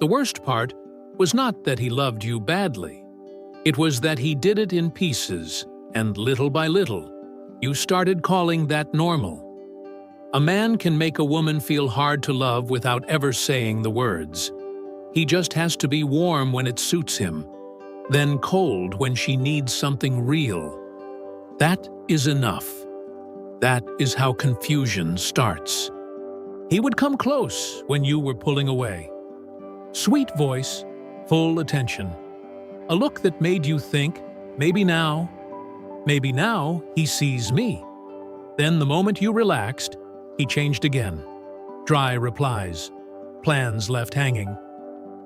The worst part was not that he loved you badly. It was that he did it in pieces, and little by little, you started calling that normal. A man can make a woman feel hard to love without ever saying the words. He just has to be warm when it suits him, then cold when she needs something real. That is enough. That is how confusion starts. He would come close when you were pulling away. Sweet voice, full attention. A look that made you think, maybe now he sees me. Then the moment you relaxed, he changed again. Dry replies, plans left hanging.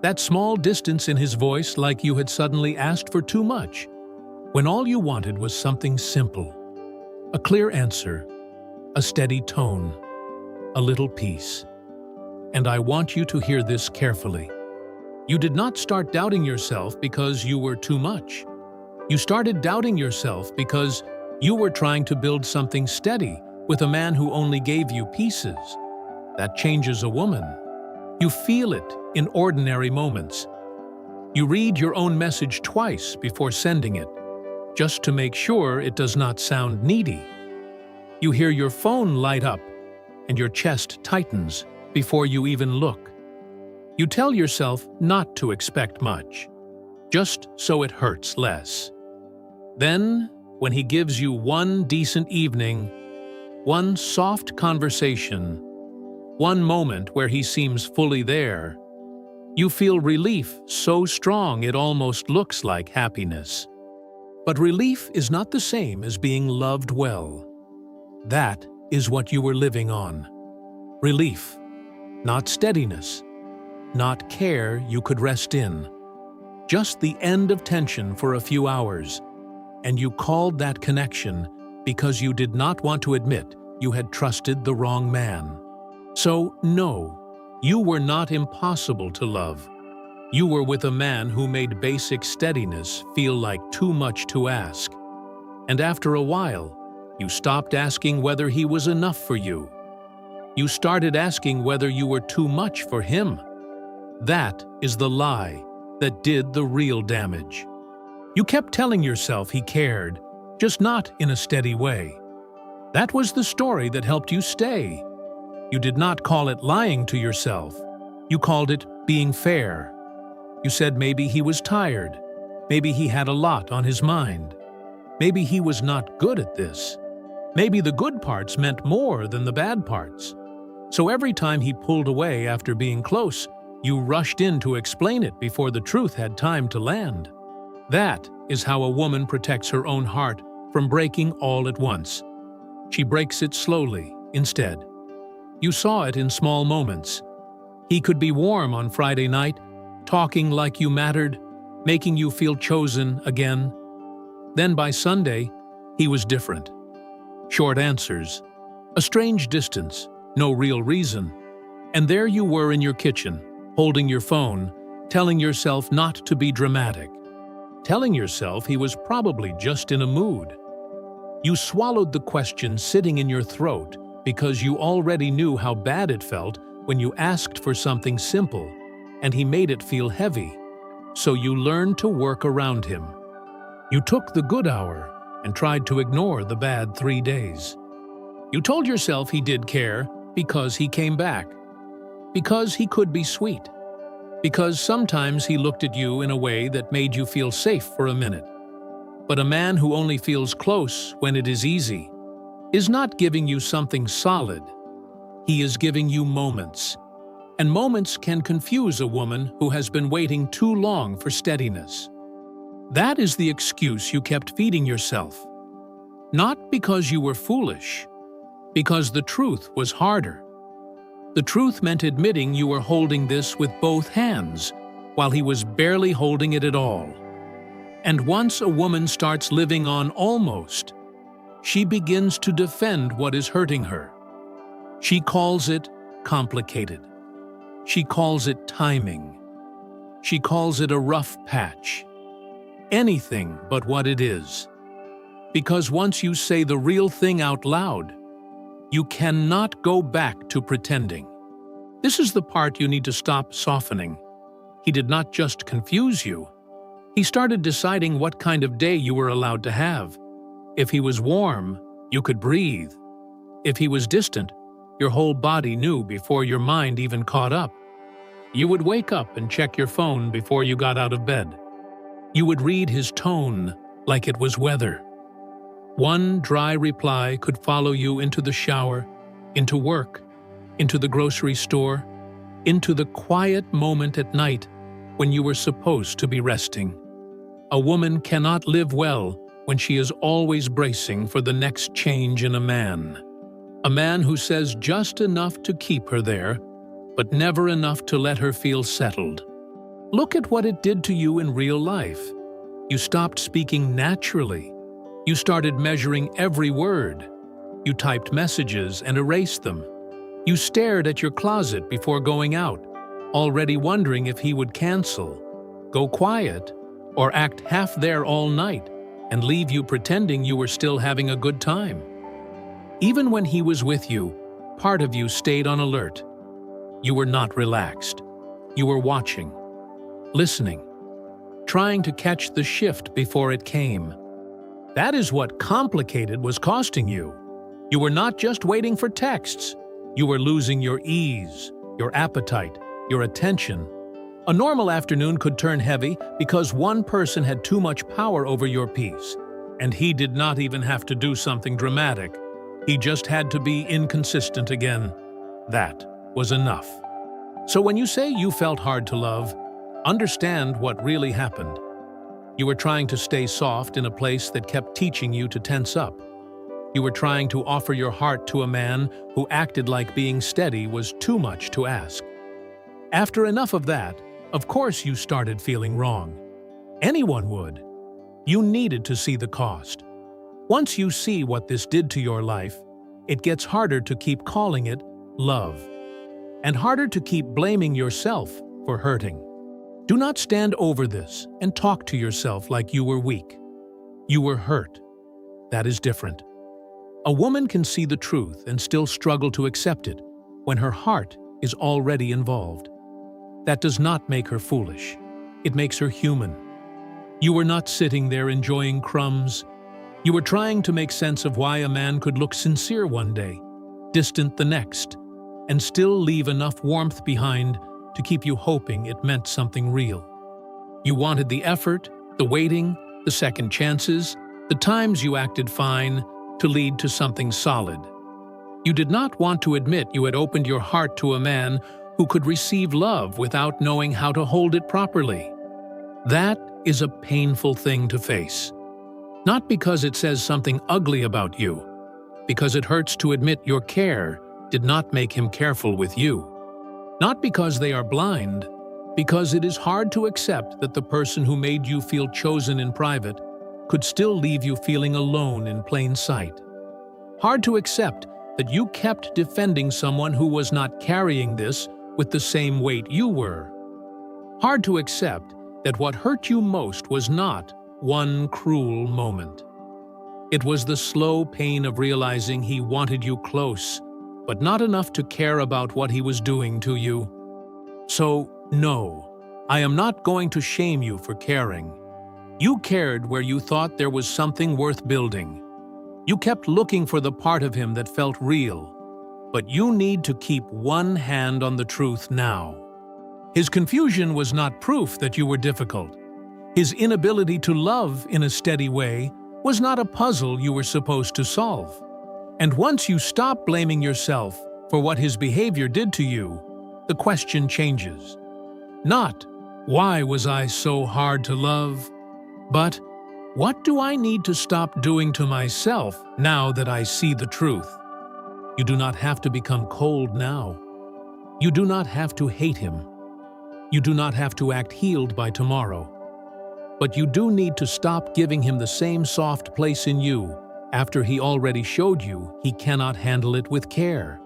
That small distance in his voice, like you had suddenly asked for too much, when all you wanted was something simple. A clear answer, a steady tone, a little peace. And I want you to hear this carefully. You did not start doubting yourself because you were too much. You started doubting yourself because you were trying to build something steady with a man who only gave you pieces. That changes a woman. You feel it in ordinary moments. You read your own message twice before sending it, just to make sure it does not sound needy. You hear your phone light up, and your chest tightens before you even look. You tell yourself not to expect much, just so it hurts less. Then, when he gives you one decent evening, one soft conversation, one moment where he seems fully there, you feel relief so strong it almost looks like happiness. But relief is not the same as being loved well. That is what you were living on. Relief, not steadiness, not care you could rest in. Just the end of tension for a few hours, and you called that connection because you did not want to admit you had trusted the wrong man. So, no, you were not impossible to love. You were with a man who made basic steadiness feel like too much to ask. And after a while, you stopped asking whether he was enough for you. You started asking whether you were too much for him. That is the lie that did the real damage. You kept telling yourself he cared, just not in a steady way. That was the story that helped you stay. You did not call it lying to yourself. You called it being fair. You said maybe he was tired. Maybe he had a lot on his mind. Maybe he was not good at this. Maybe the good parts meant more than the bad parts. So every time he pulled away after being close, you rushed in to explain it before the truth had time to land. That is how a woman protects her own heart from breaking all at once. She breaks it slowly, instead. You saw it in small moments. He could be warm on Friday night, talking like you mattered, making you feel chosen again. Then by Sunday, he was different. Short answers, a strange distance, no real reason. And there you were in your kitchen, holding your phone, telling yourself not to be dramatic, telling yourself he was probably just in a mood. You swallowed the question sitting in your throat because you already knew how bad it felt when you asked for something simple, and he made it feel heavy. So you learned to work around him. You took the good hour and tried to ignore the bad 3 days. You told yourself he did care because he came back, because he could be sweet, because sometimes he looked at you in a way that made you feel safe for a minute. But a man who only feels close when it is easy is not giving you something solid. He is giving you moments. And moments can confuse a woman who has been waiting too long for steadiness. That is the excuse you kept feeding yourself. Not because you were foolish, because the truth was harder. The truth meant admitting you were holding this with both hands, while he was barely holding it at all. And once a woman starts living on almost, she begins to defend what is hurting her. She calls it complicated. She calls it timing. She calls it a rough patch. Anything but what it is. Because once you say the real thing out loud, you cannot go back to pretending. This is the part you need to stop softening. He did not just confuse you. He started deciding what kind of day you were allowed to have. If he was warm, you could breathe. If he was distant, your whole body knew before your mind even caught up. You would wake up and check your phone before you got out of bed. You would read his tone like it was weather. One dry reply could follow you into the shower, into work, into the grocery store, into the quiet moment at night when you were supposed to be resting. A woman cannot live well when she is always bracing for the next change in a man. A man who says just enough to keep her there, but never enough to let her feel settled. Look at what it did to you in real life. You stopped speaking naturally. You started measuring every word. You typed messages and erased them. You stared at your closet before going out, already wondering if he would cancel, go quiet, or act half there all night and leave you pretending you were still having a good time. Even when he was with you, part of you stayed on alert. You were not relaxed. You were watching, listening, trying to catch the shift before it came. That is what complicated was costing you. You were not just waiting for texts. You were losing your ease, your appetite, your attention. A normal afternoon could turn heavy because one person had too much power over your peace, and he did not even have to do something dramatic. He just had to be inconsistent again. That was enough. So when you say you felt hard to love, understand what really happened. You were trying to stay soft in a place that kept teaching you to tense up. You were trying to offer your heart to a man who acted like being steady was too much to ask. After enough of that, of course you started feeling wrong. Anyone would. You needed to see the cost. Once you see what this did to your life, it gets harder to keep calling it love, and harder to keep blaming yourself for hurting. Do not stand over this and talk to yourself like you were weak. You were hurt. That is different. A woman can see the truth and still struggle to accept it when her heart is already involved. That does not make her foolish. It makes her human. You were not sitting there enjoying crumbs. You were trying to make sense of why a man could look sincere one day, distant the next, and still leave enough warmth behind to keep you hoping it meant something real. You wanted the effort, the waiting, the second chances, the times you acted fine to lead to something solid. You did not want to admit you had opened your heart to a man who could receive love without knowing how to hold it properly. That is a painful thing to face. Not because it says something ugly about you, because it hurts to admit your care did not make him careful with you. Not because they are blind, because it is hard to accept that the person who made you feel chosen in private could still leave you feeling alone in plain sight. Hard to accept that you kept defending someone who was not carrying this with the same weight you were. Hard to accept that what hurt you most was not one cruel moment. It was the slow pain of realizing he wanted you close, but not enough to care about what he was doing to you. So, no, I am not going to shame you for caring. You cared where you thought there was something worth building. You kept looking for the part of him that felt real, but you need to keep one hand on the truth now. His confusion was not proof that you were difficult. His inability to love in a steady way was not a puzzle you were supposed to solve. And once you stop blaming yourself for what his behavior did to you, the question changes. Not, why was I so hard to love? But, what do I need to stop doing to myself now that I see the truth? You do not have to become cold now. You do not have to hate him. You do not have to act healed by tomorrow. But you do need to stop giving him the same soft place in you after he already showed you he cannot handle it with care.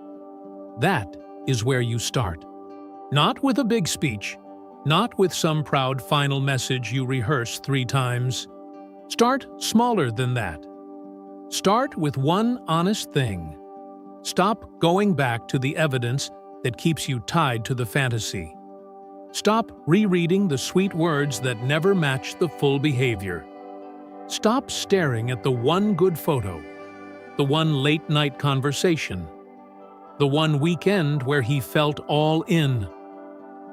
That is where you start. Not with a big speech, not with some proud final message you rehearse 3 times. Start smaller than that. Start with one honest thing. Stop going back to the evidence that keeps you tied to the fantasy. Stop rereading the sweet words that never match the full behavior. Stop staring at the one good photo, the one late-night conversation, the one weekend where he felt all in.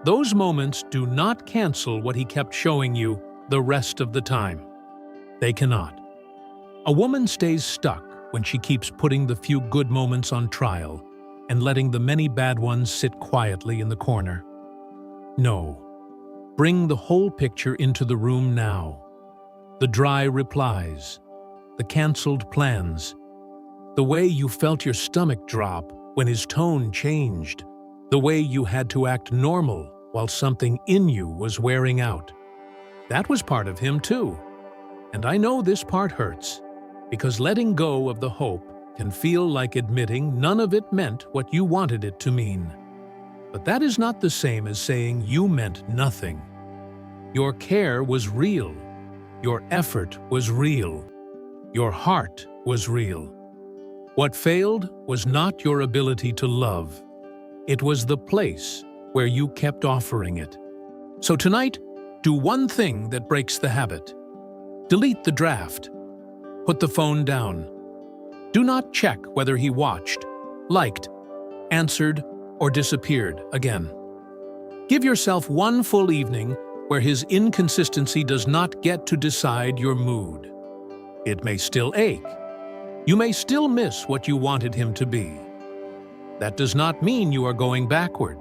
Those moments do not cancel what he kept showing you the rest of the time. They cannot. A woman stays stuck when she keeps putting the few good moments on trial and letting the many bad ones sit quietly in the corner. No. Bring the whole picture into the room now. The dry replies, the canceled plans, the way you felt your stomach drop when his tone changed, the way you had to act normal while something in you was wearing out. That was part of him too. And I know this part hurts, because letting go of the hope can feel like admitting none of it meant what you wanted it to mean. But that is not the same as saying you meant nothing. Your care was real. Your effort was real. Your heart was real. What failed was not your ability to love. It was the place where you kept offering it. So tonight, do one thing that breaks the habit. Delete the draft. Put the phone down. Do not check whether he watched, liked, answered, or disappeared again. Give yourself one full evening where his inconsistency does not get to decide your mood. It may still ache. You may still miss what you wanted him to be. That does not mean you are going backward.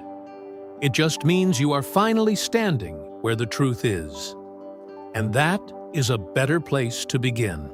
It just means you are finally standing where the truth is. And that is a better place to begin.